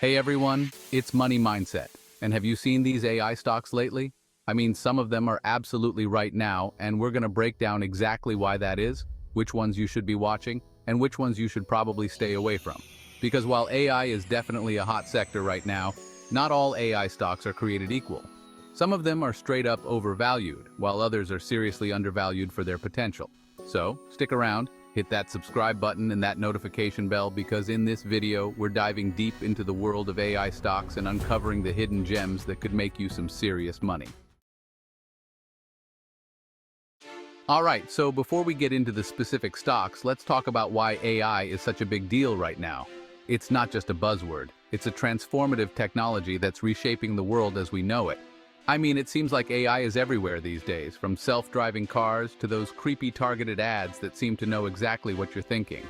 Hey everyone, it's Money Mindset. And have you seen these AI stocks lately? I mean, some of them are absolutely right now, and we're going to break down exactly why that is, which ones you should be watching, and which ones you should probably stay away from. Because while AI is definitely a hot sector right now, not all AI stocks are created equal. Some of them are straight up overvalued, while others are seriously undervalued for their potential. So, stick around. Hit that subscribe button and that notification bell because in this video, we're diving deep into the world of AI stocks and uncovering the hidden gems that could make you some serious money. Alright, so before we get into the specific stocks, let's talk about why AI is such a big deal right now. It's not just a buzzword, it's a transformative technology that's reshaping the world as we know it. I mean, it seems like AI is everywhere these days, from self-driving cars to those creepy targeted ads that seem to know exactly what you're thinking.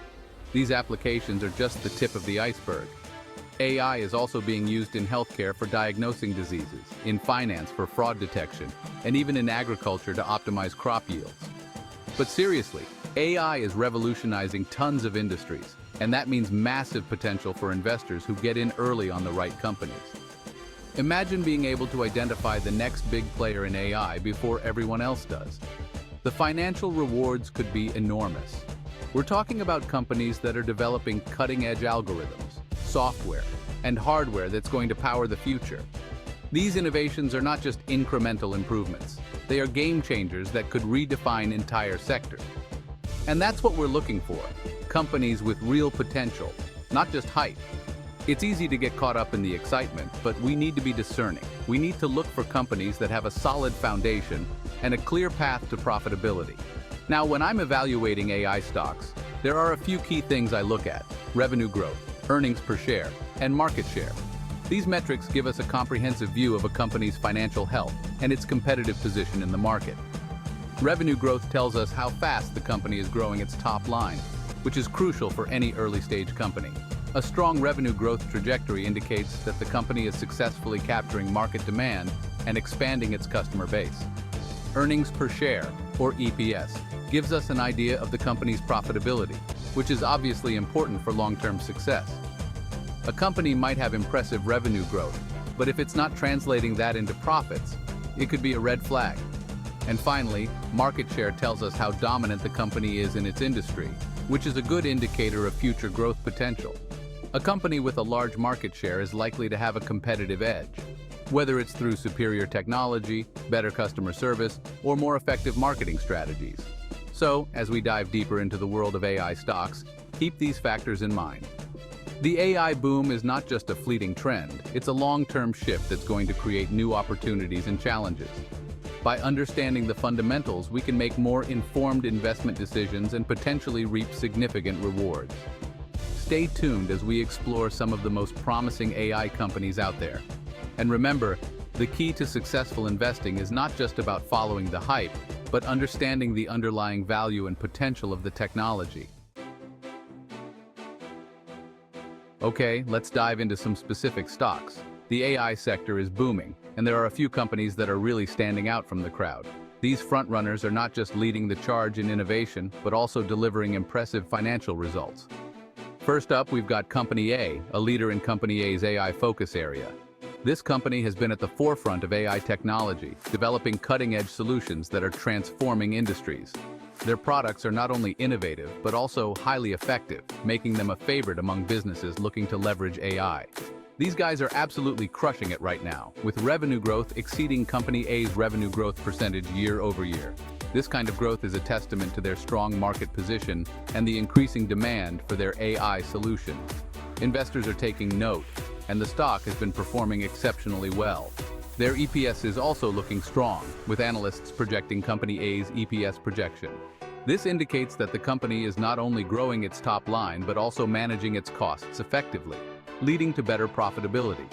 These applications are just the tip of the iceberg. AI is also being used in healthcare for diagnosing diseases, in finance for fraud detection, and even in agriculture to optimize crop yields. But seriously, AI is revolutionizing tons of industries, and that means massive potential for investors who get in early on the right companies. Imagine being able to identify the next big player in AI before everyone else does. The financial rewards could be enormous. We're talking about companies that are developing cutting-edge algorithms, software, and hardware that's going to power the future. These innovations are not just incremental improvements. They are game changers that could redefine entire sectors. And that's what we're looking for, companies with real potential, not just hype. It's easy to get caught up in the excitement, but we need to be discerning. We need to look for companies that have a solid foundation and a clear path to profitability. Now, when I'm evaluating AI stocks, there are a few key things I look at: revenue growth, earnings per share, and market share. These metrics give us a comprehensive view of a company's financial health and its competitive position in the market. Revenue growth tells us how fast the company is growing its top line, which is crucial for any early-stage company. A strong revenue growth trajectory indicates that the company is successfully capturing market demand and expanding its customer base. Earnings per share, or EPS, gives us an idea of the company's profitability, which is obviously important for long-term success. A company might have impressive revenue growth, but if it's not translating that into profits, it could be a red flag. And finally, market share tells us how dominant the company is in its industry, which is a good indicator of future growth potential. A company with a large market share is likely to have a competitive edge, whether it's through superior technology, better customer service, or more effective marketing strategies. So, as we dive deeper into the world of AI stocks, keep these factors in mind. The AI boom is not just a fleeting trend, it's a long-term shift that's going to create new opportunities and challenges. By understanding the fundamentals, we can make more informed investment decisions and potentially reap significant rewards. Stay tuned as we explore some of the most promising AI companies out there. And remember, the key to successful investing is not just about following the hype, but understanding the underlying value and potential of the technology. Okay, let's dive into some specific stocks. The AI sector is booming, and there are a few companies that are really standing out from the crowd. These frontrunners are not just leading the charge in innovation, but also delivering impressive financial results. First up, we've got Company A, a leader in Company A's AI focus area. This company has been at the forefront of AI technology, developing cutting-edge solutions that are transforming industries. Their products are not only innovative, but also highly effective, making them a favorite among businesses looking to leverage AI. These guys are absolutely crushing it right now, with revenue growth exceeding Company A's revenue growth percentage year over year. This kind of growth is a testament to their strong market position and the increasing demand for their AI solutions. Investors are taking note, and the stock has been performing exceptionally well. Their EPS is also looking strong, with analysts projecting Company A's EPS projection. This indicates that the company is not only growing its top line, but also managing its costs effectively, leading to better profitability.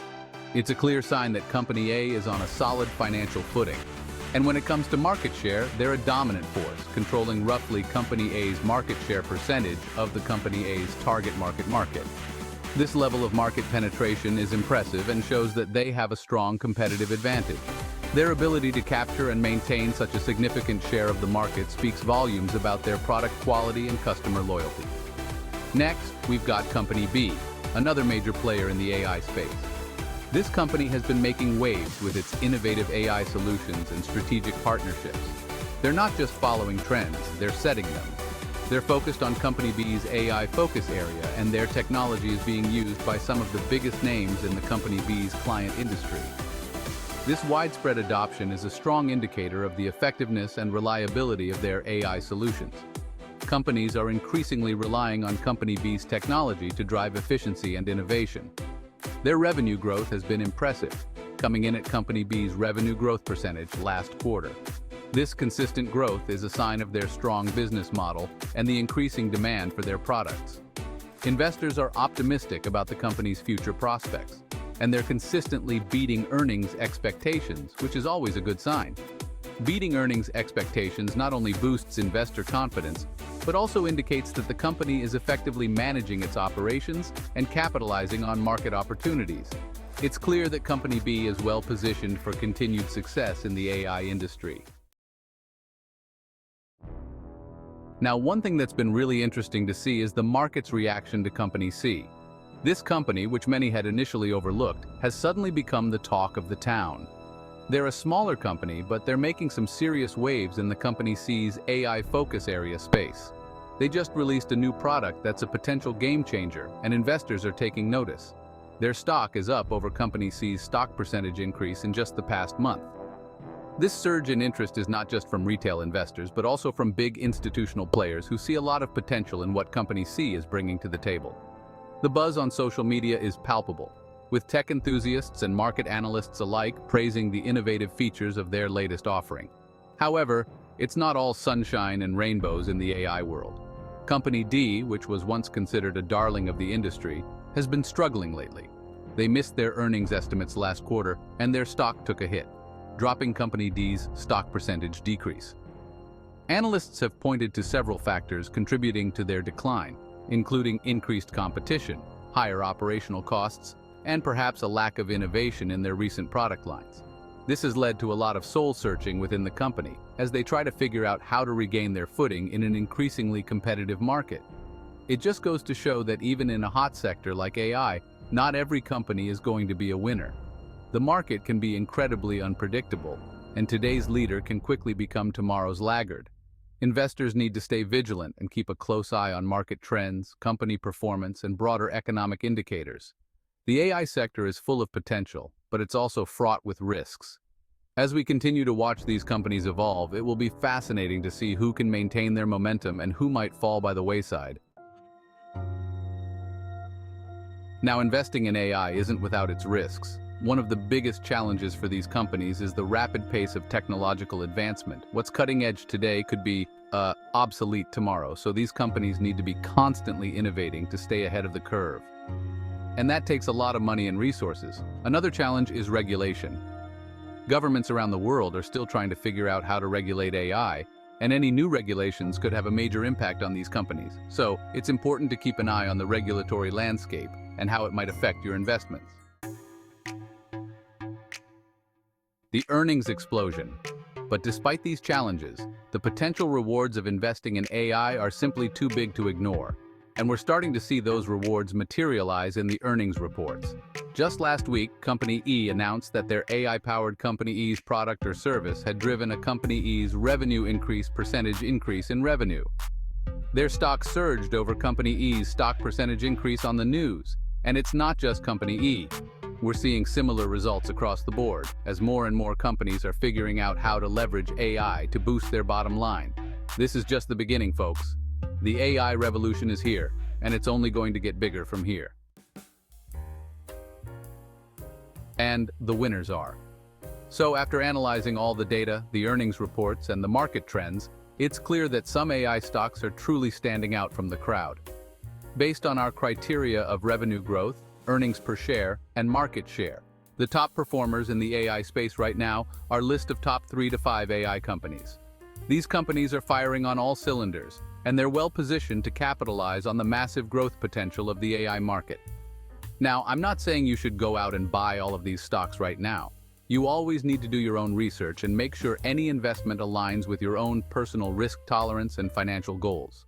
It's a clear sign that Company A is on a solid financial footing. And when it comes to market share, they're a dominant force, controlling roughly Company A's market share percentage of the Company A's target market. This level of market penetration is impressive and shows that they have a strong competitive advantage. Their ability to capture and maintain such a significant share of the market speaks volumes about their product quality and customer loyalty. Next, we've got Company B, another major player in the AI space. This company has been making waves with its innovative AI solutions and strategic partnerships. They're not just following trends, they're setting them. They're focused on Company B's AI focus area, and their technology is being used by some of the biggest names in the Company B's client industry. This widespread adoption is a strong indicator of the effectiveness and reliability of their AI solutions. Companies are increasingly relying on Company B's technology to drive efficiency and innovation. Their revenue growth has been impressive, coming in at Company B's revenue growth percentage last quarter. This consistent growth is a sign of their strong business model and the increasing demand for their products. Investors are optimistic about the company's future prospects, and they're consistently beating earnings expectations, which is always a good sign. Beating earnings expectations not only boosts investor confidence, but also indicates that the company is effectively managing its operations and capitalizing on market opportunities. It's clear that Company B is well positioned for continued success in the AI industry. Now, one thing that's been really interesting to see is the market's reaction to Company C. This company, which many had initially overlooked, has suddenly become the talk of the town. They're a smaller company, but they're making some serious waves in the Company C's AI focus area space. They just released a new product that's a potential game changer, and investors are taking notice. Their stock is up over Company C's stock percentage increase in just the past month. This surge in interest is not just from retail investors, but also from big institutional players who see a lot of potential in what Company C is bringing to the table. The buzz on social media is palpable, with tech enthusiasts and market analysts alike praising the innovative features of their latest offering. However, it's not all sunshine and rainbows in the AI world. Company D, which was once considered a darling of the industry, has been struggling lately. They missed their earnings estimates last quarter, and their stock took a hit, dropping Company D's stock percentage decrease. Analysts have pointed to several factors contributing to their decline, including increased competition, higher operational costs, and perhaps a lack of innovation in their recent product lines. This has led to a lot of soul-searching within the company as they try to figure out how to regain their footing in an increasingly competitive market. It just goes to show that even in a hot sector like AI, not every company is going to be a winner. The market can be incredibly unpredictable, and today's leader can quickly become tomorrow's laggard. Investors need to stay vigilant and keep a close eye on market trends, company performance, and broader economic indicators. The AI sector is full of potential, but it's also fraught with risks. As we continue to watch these companies evolve, it will be fascinating to see who can maintain their momentum and who might fall by the wayside. Now, investing in AI isn't without its risks. One of the biggest challenges for these companies is the rapid pace of technological advancement. What's cutting edge today could be obsolete tomorrow, so these companies need to be constantly innovating to stay ahead of the curve. And that takes a lot of money and resources. Another challenge is regulation. Governments around the world are still trying to figure out how to regulate AI, and any new regulations could have a major impact on these companies. So, it's important to keep an eye on the regulatory landscape and how it might affect your investments. The earnings explosion. But despite these challenges, the potential rewards of investing in AI are simply too big to ignore. And we're starting to see those rewards materialize in the earnings reports. Just last week, Company E announced that their AI-powered Company E's product or service had driven a Company E's revenue percentage increase in revenue. Their stock surged over Company E's stock percentage increase on the news. And it's not just Company E. We're seeing similar results across the board, as more and more companies are figuring out how to leverage AI to boost their bottom line. This is just the beginning, folks. The AI revolution is here, and it's only going to get bigger from here. And the winners are. So after analyzing all the data, the earnings reports, and the market trends, it's clear that some AI stocks are truly standing out from the crowd. Based on our criteria of revenue growth, earnings per share, and market share, the top performers in the AI space right now are a list of top 3 to 5 AI companies. These companies are firing on all cylinders, and they're well positioned to capitalize on the massive growth potential of the AI market. Now, I'm not saying you should go out and buy all of these stocks right now. You always need to do your own research and make sure any investment aligns with your own personal risk tolerance and financial goals.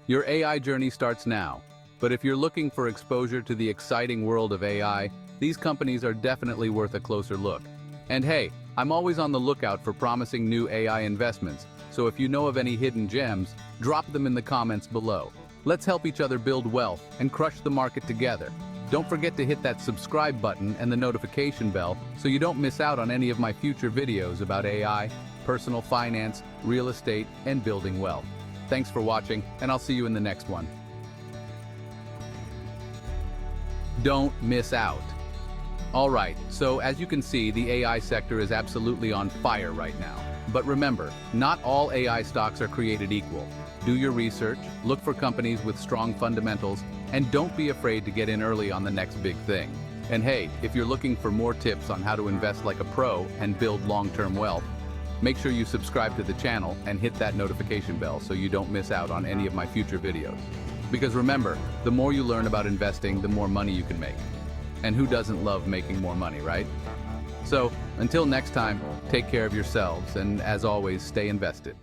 Your AI journey starts now. But if you're looking for exposure to the exciting world of AI, these companies are definitely worth a closer look. And hey, I'm always on the lookout for promising new AI investments, so if you know of any hidden gems, drop them in the comments below. Let's help each other build wealth and crush the market together. Don't forget to hit that subscribe button and the notification bell so you don't miss out on any of my future videos about AI, personal finance, real estate, and building wealth. Thanks for watching, and I'll see you in the next one. Don't miss out. Alright, so as you can see, the AI sector is absolutely on fire right now. But remember, not all AI stocks are created equal. Do your research, look for companies with strong fundamentals, and don't be afraid to get in early on the next big thing. And hey, if you're looking for more tips on how to invest like a pro and build long-term wealth, make sure you subscribe to the channel and hit that notification bell so you don't miss out on any of my future videos. Because remember, the more you learn about investing, the more money you can make. And who doesn't love making more money, right? So, until next time, take care of yourselves, and as always, stay invested.